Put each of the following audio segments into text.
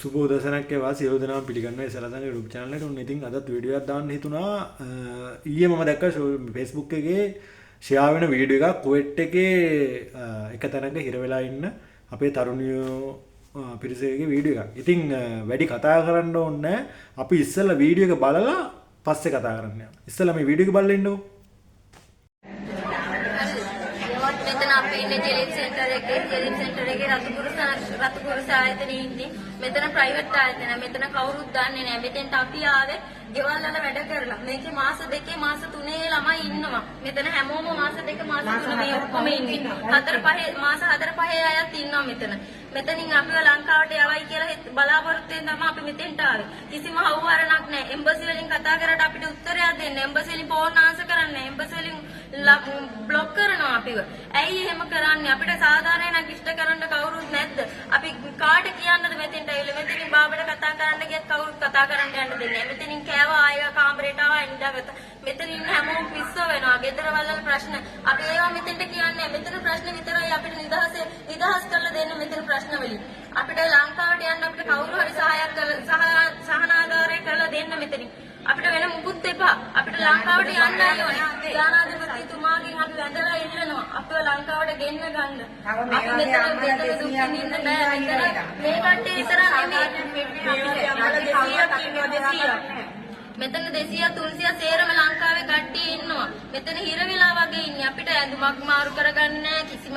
සුබෝදසනක් ඒවා සියලු දෙනාම පිළිගන්නවා සලසන YouTube channel එකට. උන් ඉතින් අදත් වීඩියෝ එකක් දාන්න හිතුණා. ඊයේ මම දැක්කා Facebook එකේ ෂෙයා වෙන වීඩියෝ එකක් කුවේට් එකේ එක තැනක හිර වෙලා ඉන්න අපේ තරුණියෝ පිරිසකගේ වීඩියෝ එකක්. ඉතින් වැඩි කතා කරන්න ඕනේ නැහැ. අපි ඉස්සෙල්ලා වීඩියෝ එක බලලා පස්සේ කතා කරන්න යනවා. ඉස්සෙල්ලා මේ වීඩියෝ එක බලලා ඉන්නකෝ. මෙතන අපේ ඉන්නේ ජෙලින් සෙන්ටර් එකේ රතුපුරුෂ ආයතනයේ ඉන්නේ. මෙතන ප්‍රයිවට් ආයතන. මෙතන කවුරුත් දන්නේ නැහැ. මෙතෙන්ට අපි ආවේ ගෙවල් වල වැඩ කරලා. මේකේ මාස 2 මාස 3 ළමයි ඉන්නවා. මෙතන හැමෝම මාස 2 මාස 3 මේ ඔක්කොම ඉන්නේ. 4-5 මාස 4-5 අයත් ඉන්නවා මෙතන. මෙතනින් අපිව ලංකාවට යවයි කියලා බලාපොරොත්තු වෙන තමයි අපි මෙතෙන්ට ආවේ. කිසිම හවුහරණක් නැහැ. එම්බසි වලින් කතා කරලා අපිට උත්තරයක් දෙන්න. එම්බසි වලින් ෆෝන් ආන්සර් කරන්නේ. එම්බසි වලින් બ્લોක් කරනවා අපිව. ඇයි එහෙම කරන්නේ? අපිට සාධාරණයක් ඉෂ්ට කරන්න කවුරුත් නැද්ද? අපි කාට කියන්නද මෙතෙන්ට ඇවිල්ලා මෙතනින් බාබට කතා කරන්න ගියත් කවුරුත් කතා කරන්න යන්න දෙන්නේ නැහැ. මෙතනින් කෑවා ආයෙ කාමරේට ආවා ඉඳගත්ත. මෙතනින් ඉන්න හැමෝම පිස්සු වෙනවා. ගෙදර වල ප්‍රශ්න අපි ඒවා මෙතෙන්ට කියන්නේ. මෙතන ප්‍රශ්න විතරයි අපිට නිදහස් කරලා දෙන්න මෙතන ප්‍රශ්න වලින්. අපිට ලංකාවට යන්න අපිට කවුරු හරි සහායක් කරලා සහනාධාරය කරලා දෙන්න මෙතනින්. අපිට වෙන මුකුත් එපා. අපිට ලංකාවට යන්නයි ඕනේ. ජනාධිපතිතුමාගෙන් අපි වැඳලා ඉල්ලනවා. අපිව ලංකාවට ගෙන්න ගන්න. අපි මෙතන දුක් විඳින්න බෑ. මේ කට්ටිය විතර නෙමෙයි. මෙතන 200 300 සේරම ලංකාවේ කට්ටිය ඉන්නවා. මෙතන හිර වෙලා වගේ ඉන්නේ. අපිට ඇඳුමක් මාරු කරගන්න නැහැ. කිසිම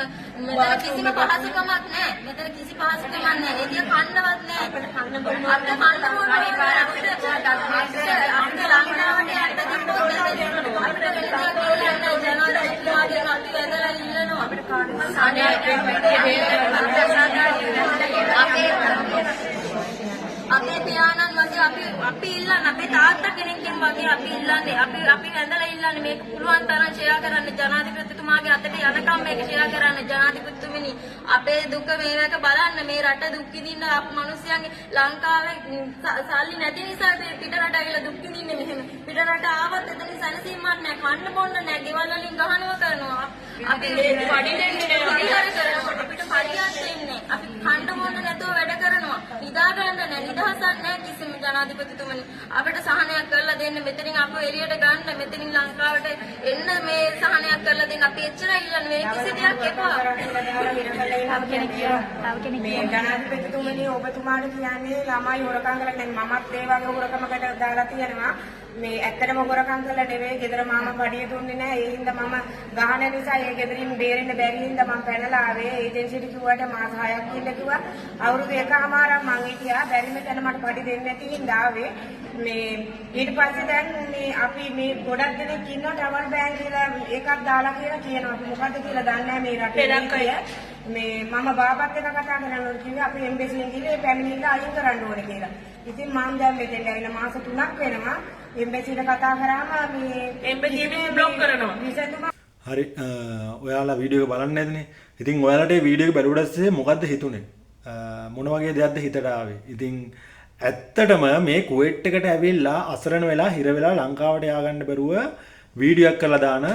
පහසුකමක් නැහැ. මෙතන කිසි පහසුකමක් නැහැ. ඒක කන්නවත් නැහැ. අපිට කන්න බොන්න අපිට කන්න ඕනේ. අපිට ලංකාවට යන්න තිබ්බොත් අපිට ජනාධිපතිතුමාගේ කට්ටිය ඇදලා ඉල්ලනවා. අපිට අපේ පියාණන් වගේ අපි ඉල්ලන්නේ අපේ තාත්තා කෙනෙක්ගෙන් වගේ අපි ඉල්ලන්නේ අපි වැඳලා ඉල්ලන්නේ මේක පුළුවන් තරම් ෂෙයා කරන්න ජනාධිපතිතුමාගේ අතට යනකම් මේක ෂෙයා කරන්න ජනාධිපතිතුමනි අපේ දුක මේක බලන්න මේ රට දුක් විඳින්න අප මිනිස්යන්ගේ ලංකාවේ සල්ලි නැති නිසා පිට රට ඇවිල්ලා දුක් විඳින්නේ මෙහෙම පිට රට ආවත් එතන සැනසීමක් නැහැ කන්න බොන්න නැහැ ගෙවල් වලින් ගහනවා කරනවා අපි පඩි කරනවා අපිට පඩියක් දෙන්නේ අපි කන්න බොන්න නැතුව වැඩ කරනවා නිදා ගන්න නැහැ නිදහසක් නැහැ කිසිම ජනාධිපතිතුමනි අපිට සහනයක් කරලා දෙන්න මෙතනින් අපව එළියට ගන්න මෙතනින් ලංකාවට එන්න මේ සහනයක් කරලා දෙන්න අපි එච්චරයි ඉල්ලන්නේ මේ කිසි දෙයක් එපා මේ ජනාධිපතිතුමනි ඔබතුමාට කියන්නේ ළමයි හොරකම් කරලා දැන් මමත් ඒ වගේ හොරකමකට දාලා තියෙනවා මේ ඇත්තටම හොරකම් කරලා නෙවෙයි ගෙදර මාමා පඩිය දුන්නේ නැහැ ඒ හින්දා මම ගහන නිසා ඒ ගෙදරින් බේරෙන්න බැරි හින්දා මම පැනලා ආවේ ඒජන්සියට කිව්වට මාස 6ක් ඉන්න කිව්වා අවුරුදු එකමාරක් මං හිටියා බැරිම තැන මට පඩි දෙන්නේ නැති හින්දා ආවේ මේ ඊට පස්සේ දැන් මේ අපි මේ ගොඩක් දෙනෙක් ඉන්නවා ටවර් බෑන් කියලා එකක් දාලා කියලා කියනවා අපි මොකද්ද කියලා දන්නේ නැහැ මේ රටේ මේ මම බාපත් එක්ක කතා කරනකොට කිව්වේ අපි එම්බසියෙන් ගිහලා ඒ පැමිණිල්ල අයින් කරන්න ඕනේ කියලා. ඉතින් මම දැන් මෙතෙන් ඇවිල්ලා මාස 3ක් වෙනවා. එම්බසියට කතා කරාම මේ එම්බසියෙන් બ્લોක් කරනවා. හරි ඔයාලා වීඩියෝ එක බලන්න නැද්නේ. ඉතින් ඔයාලට මේ වීඩියෝ එක බැලුවට පස්සේ මොකද්ද හිතුනේ? මොන වගේ දෙයක්ද හිතට ආවේ? ඉතින් ඇත්තටම මේ කුවේට් එකට ඇවිල්ලා අසරණ වෙලා හිර වෙලා ලංකාවට ය아가න්න බැරුව වීඩියෝ එකක් කරලා දාන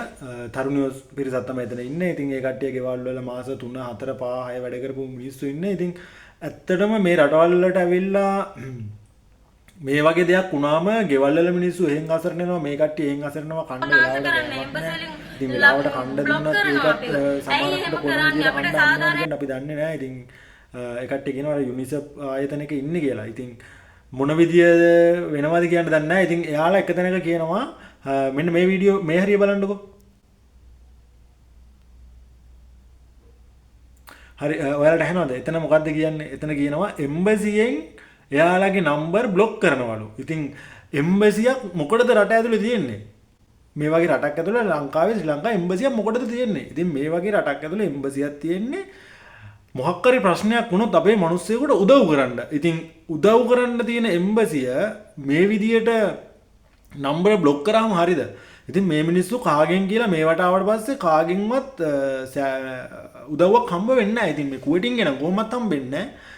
තරුණියෝ පිරිසක් තමයි එතන ඉන්නේ. ඉතින් ඒ කට්ටිය ගෙවල් වල මාස 3 4 5 6 වැඩ කරපු මිනිස්සු ඉන්නේ. ඉතින් ඇත්තටම මේ රටවල් වලට ඇවිල්ලා මේ වගේ දෙයක් වුණාම ගෙවල් වල මිනිස්සු එහෙන් අසරණ වෙනවා මේ කට්ටිය එහෙන් අසරණ වෙනවා කන්න වෙලාවට ඉතින් වෙලාවට කන්න දුන්නත් ඒකත් සමානකට කොහොමද අපිට සාධාරණ අපි දන්නේ නැහැ. ඉතින් ඒ කට්ටිය කියනවා යුනිසෙෆ් ආයතනයක ඉන්නේ කියලා. ඉතින් මොන විදිය වෙනවද කියන්න දන්නේ නැහැ. ඉතින් එයාලා එක තැනක කියනවා මෙන්න මේ වීඩියෝ මේ හරිය බලන්නකෝ. හරි ඔයාලට ඇහෙනවද? එතන මොකද්ද කියන්නේ? එතන කියනවා එම්බසියෙන් එයාලගේ නම්බර් බ්ලොක් කරනවලු. ඉතින් එම්බසියක් මොකටද රට ඇතුලේ තියෙන්නේ? මේ වගේ රටක් ඇතුලේ ලංකාවේ ශ්‍රී ලංකා එම්බසියක් මොකටද තියෙන්නේ? ඉතින් මේ වගේ රටක් ඇතුලේ එම්බසියක් තියෙන්නේ මොකක් හරි ප්‍රශ්නයක් වුණොත් අපේ මිනිස්සුන්ට උදව් කරන්න. ඉතින් උදව් කරන්න තියෙන එම්බසිය මේ විදියට නම්බර බ්ලොක් කරාම හරිද? ඉතින් මේ මිනිස්සු කාගෙන් කියලා මේවට ආවට පස්සේ කාගෙන්වත් උදව්වක් හම්බ වෙන්නේ නැහැ. ඉතින් මේ කුවේටින් ගෙන කොහොමවත් හම්බෙන්නේ නැහැ.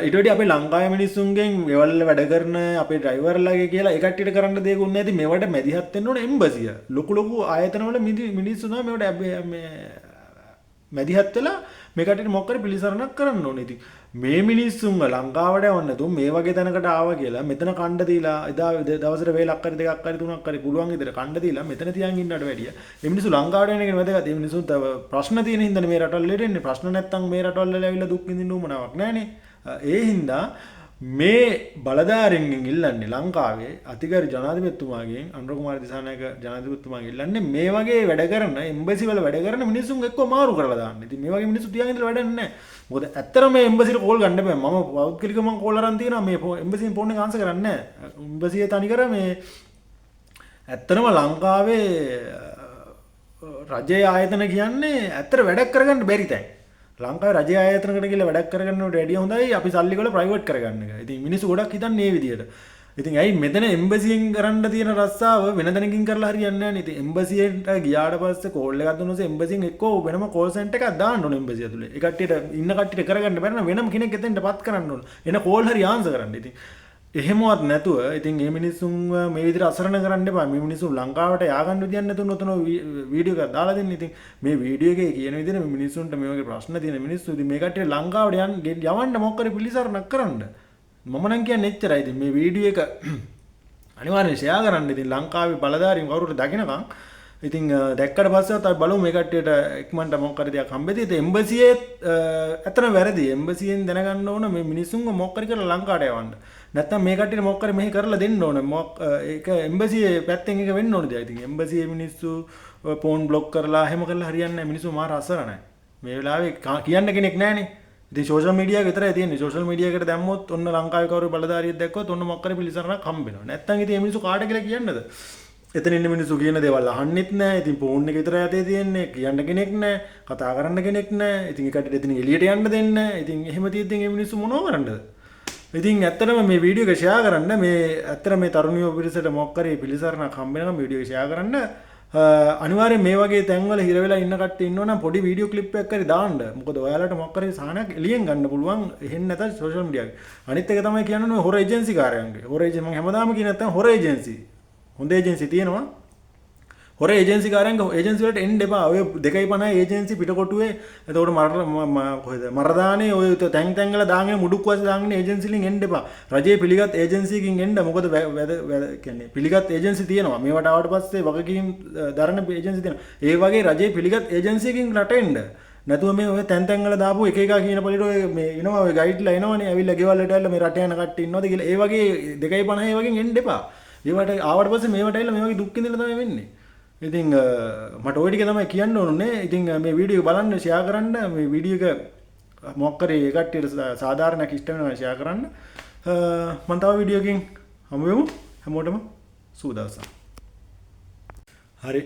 ඊට වඩා අපේ ලංකාවේ මිනිස්සුන්ගෙන් ගෙවල් වල වැඩ කරන අපේ ඩ්‍රයිවර්ලාගේ කියලා ඒ කට්ටියට කරන්න දෙයක් උන්නේ නැති මේවට මැදිහත් වෙන්න ඕන එම්බසිය. ලොකු ලොකු ආයතන වල මිනිස්සු තමයි මේවට මේ මැදිහත් වෙලා මේ කට්ටියට මොකක් හරි පිළිසරණක් කරන්න ඕනේ. ඉතින් මේ මිනිස්සුන්ව ලංකාවට යවන්න නැතුව මේ වගේ තැනකට ආවා කියලා මෙතන කණ්ඩ දීලා එදා දවසට වේලක් හරි දෙකක් හරි තුනක් හරි පුළුවන් විදිහට කණ්ඩ දීලා මෙතන තියන් ඉන්නවට වැඩිය මේ මිනිස්සු ලංකාවට එන එක වැදගත්. මේ මිනිස්සුන්ට ප්‍රශ්න තියෙන හින්දානේ මේ රටවල් වලට එන්නේ. ප්‍රශ්න නැත්තම් මේ රටවල් වල ඇවිල්ලා දුක් විඳින්න උවමනාවක් නැහනේ. ඒ හින්දා මේ බලධාරීන්ගෙන් ඉල්ලන්නේ ලංකාවේ අතිගරු ජනාධිපතිතුමාගෙන් අනුර කුමාර දිසානායක ජනාධිපතිතුමාගෙන් ඉල්ලන්නේ මේ වගේ වැඩ කරන එම්බසි වල වැඩ කරන මිනිස්සුන් එක්ක මාරු කරලා දාන්න. ඉතින් මේ වගේ මිනිස්සු තියන් ඉඳලා වැඩක් නැහැ. මොකද ඇත්තටම මේ එම්බසිට කෝල් ගන්න බෑ. මම පෞද්ගලිකව මම කෝල් අරන් තියෙනවා මේ එම්බසියෙන් ෆෝන් එක ආන්සර් කරන්නේ නැහැ. එම්බසිය තනි කර මේ ඇත්තටම ලංකාවේ රජයේ ආයතන කියන්නේ ඇත්තට වැඩක් කරගන්න බැරි තැන්. ලංකාවේ රජයේ ආයතනකට ගිහලා වැඩක් කරගන්නවට වැඩිය හොඳයි අපි සල්ලි වල ප්‍රයිවට් කරගන්න එක. ඉතින් මිනිස්සු ගොඩක් හිතන්නේ මේ විදියට. ඉතින් ඇයි මෙතන එම්බසියෙන් කරන්න තියෙන රස්සාව වෙන තැනකින් කරලා හරියන්නේ නැහැ නේ. ඉතින් එම්බසියට ගියාට පස්සේ කෝල් එකක් දුන්නොත් එම්බසියෙන් එක්කෝ වෙනම කෝල් සෙන්ටර් එකක් දාන්න ඕන එම්බසිය ඇතුලේ. ඒ කට්ටියට ඉන්න කට්ටියට කරගන්න බැරි නම් වෙනම කෙනෙක් එතෙන්ටපත් කරන්න ඕන. එන කෝල් හරි ආන්සර් කරන්න. ඉතින් එහෙමවත් නැතුව ඉතින් මේ මිනිස්සුන් මේ විදිහට අසරණ කරන්න එපා. මේ මිනිස්සු ලංකාවට ය아가න්න විදියක් නැතුව නොතන වීඩියෝ එකක් දාලා දෙන්න. ඉතින් මේ වීඩියෝ එකේ කියන විදිහට මේ මිනිස්සුන්ට මේ වගේ ප්‍රශ්න තියෙන මිනිස්සු ඉතින් මේ කට්ටිය ලංකාවට යවන්න මොකක් කරේ පිළිසරණක් කරන්න. මම නම් කියන්නේ එච්චරයි. ඉතින් මේ වීඩියෝ එක අනිවාර්යෙන් ෂෙයා කරන්න. ඉතින් ලංකාවේ බලධාරීන් කවුරුට දකින්නකම් ඉතින් දැක්කට පස්සේ අපි බලමු මේ කට්ටියට ඉක්මනට මොකක් හරි දෙයක් හම්බෙදී. ඉතින් එම්බසියේ ඇත්තම වැරදි. එම්බසියෙන් දැනගන්න ඕන මේ මිනිස්සුන්ව මොකක් හරි කරලා ලංකාවට යවන්න. නැත්තම් මේ කට්ටියට මොකක් හරි මෙහි කරලා දෙන්න ඕන. ඒක එම්බසියේ පැත්තෙන් එක වෙන්න ඕන දෙයක්. ඉතින් එම්බසියේ මිනිස්සු ෆෝන් බ්ලොක් කරලා එහෙම කරලා හරියන්නේ නැහැ. මිනිස්සු මාර අසරණයි. මේ වෙලාවේ කියන්න කෙනෙක් නැහනේ. ඉතින් සෝෂල් මීඩියා එක විතරයි තියෙන්නේ. සෝෂල් මීඩියා එකට දැම්මොත් ඔන්න ලංකාවේ කවුරු බලධාරියෙක් දැක්කොත් ඔන්න මොකක් හරි පිළිසරණක් හම්බ වෙනවා. නැත්තම් ඉතින් මේ මිනිස්සු කාට කියලා කියන්නද? එතන ඉන්න මිනිස්සු කියන දේවල් අහන්නෙත් නැහැ. ඉතින් ෆෝන් එක විතරයි අතේ තියෙන්නේ. කියන්න කෙනෙක් නැහැ. කතා කරන්න කෙනෙක් නැහැ. ඉතින් ඒ කට්ටියට එතන එළියට යන්න දෙන්නේ නැහැ. ඉතින් එහෙම තියෙද්දි මේ මිනිස්සු මොනව කරන්නද? ඉතින් ඇත්තටම මේ වීඩියෝ එක ෂෙයා කරන්න මේ ඇත්තට මේ තරුණියෝ පිරිසට මොකක් හරි පිළිසරණක් හම්බ වෙනකම් වීඩියෝ එක ෂෙයා කරන්න. අනිවාර්යෙන් මේ වගේ තැන්වල හිර වෙලා ඉන්න කට්ටිය ඉන්නවනම් පොඩි වීඩියෝ ක්ලිප් එකක් හරි දාන්න. මොකද ඔයාලට මොකක් හරි සාහනයක් එළියෙන් ගන්න පුළුවන්. එහෙන් නැත්නම් සෝෂල් මීඩියා එකේ. අනිත් එක තමයි කියන්නේ හොර ඒජන්සි කාර්යයන්ගේ. හොර ඒජන්සි මම හැමදාම කියන්නේ නැත්නම් හොර ඒජන්සි. හොඳ ඒජන්සි තියෙනවා. හොර ඒජන්සි කාර්යයන්ගේ ඒජන්සි වලට එන්න එපා. ඔය 2.50 ඒජන්සි පිටකොටුවේ එතකොට කොහෙද මරදානේ ඔය තැන් තැන් වල දාගෙන මුඩුක් වශයෙන් දාගෙන ඒජන්සි වලින් එන්න එපා. රජයේ පිළිගත් ඒජන්සියකින් එන්න. මොකද කියන්නේ පිළිගත් ඒජන්සි තියෙනවා. මේවට ආවට පස්සේ වගකීම් දරන ඒජන්සි තියෙනවා. ඒ වගේ රජයේ පිළිගත් ඒජන්සියකින් රට එන්න. නැතුව මේ ඔය තැන් තැන් වල දාපු එක එක කියන පොලිට ඔය මේ එනවා ඔය ගයිඩ්ලා එනවනේ. ඇවිල්ලා ගෙවල් වලට ඇවිල්ලා මේ රට යන කට්ටිය ඉන්නවද කියලා. ඒ වගේ 2.50 වගේ එන්න එපා. ඒවට ආවට පස්සේ මේවට ඇවිල්ලා මේ වගේ දුක් විඳින්න තමයි වෙන්නේ. ඉතින් මට ওই ටික තමයි කියන්න ඕනේ. ඉතින් මේ වීඩියෝ එක බලන්න ෂෙයා කරන්න. මේ වීඩියෝ එක මොකක් කරේ ඒ කට්ටියට සාධාරණයක් ඉෂ්ට වෙනවා ෂෙයා කරන්න. මම තව වීඩියෝ එකකින් හමු වෙමු. හැමෝටම සුබ දවසක්. හරි